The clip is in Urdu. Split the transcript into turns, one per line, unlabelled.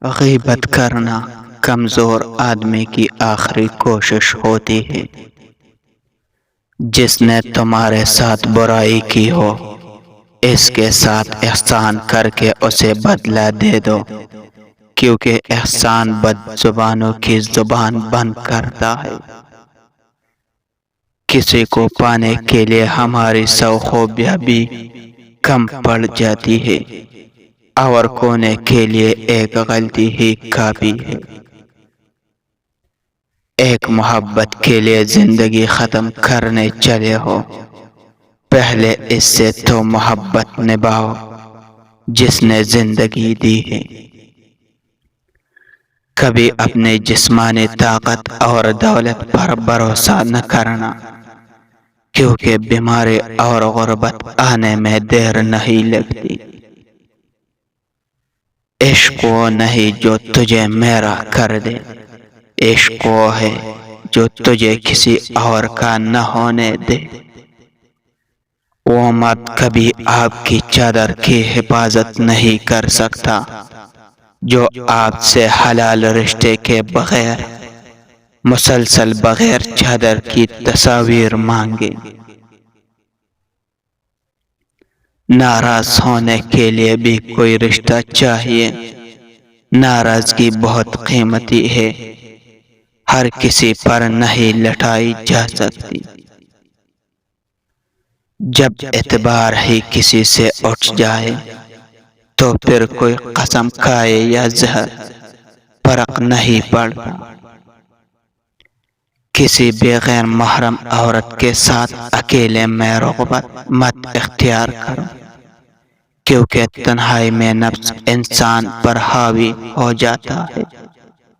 غیبت کرنا کمزور آدمی کی آخری کوشش ہوتی ہے۔ جس نے تمہارے ساتھ برائی کی ہو، اس کے ساتھ احسان کر کے اسے بدلہ دے دو، کیونکہ احسان بد زبانوں کی زبان بند کرتا ہے۔ کسی کو پانے کے لیے ہماری 100 خوبیاں بھی کم پڑ جاتی ہے، اور کونے کے لیے ایک غلطی ہی کافی ہے۔ ایک محبت کے لیے زندگی ختم کرنے چلے ہو، پہلے اس سے تو محبت نبھاؤ جس نے زندگی دی ہے۔ کبھی اپنی جسمانی طاقت اور دولت پر بھروسہ نہ کرنا، کیونکہ بیماری اور غربت آنے میں دیر نہیں لگتی۔ عشق وہ نہیں جو تجھے میرا کر دے، عشق وہ ہے جو تجھے کسی اور کا نہ ہونے دے۔ وہ مرد کبھی آپ کی چادر کی حفاظت نہیں کر سکتا جو آپ سے حلال رشتے کے بغیر مسلسل بغیر چادر کی تصاویر مانگے۔ ناراض ہونے کے لیے بھی کوئی رشتہ چاہیے۔ ناراضگی بہت قیمتی ہے، ہر کسی پر نہیں لٹائی جا سکتی۔ جب اعتبار ہی کسی سے اٹھ جائے تو پھر کوئی قسم کھائے یا زہر فرق نہیں پڑتا۔ کسی بھی غیر محرم عورت کے ساتھ اکیلے میں رغبت مت اختیار کرو، کیونکہ تنہائی میں نفس انسان پر حاوی ہو جاتا ہے۔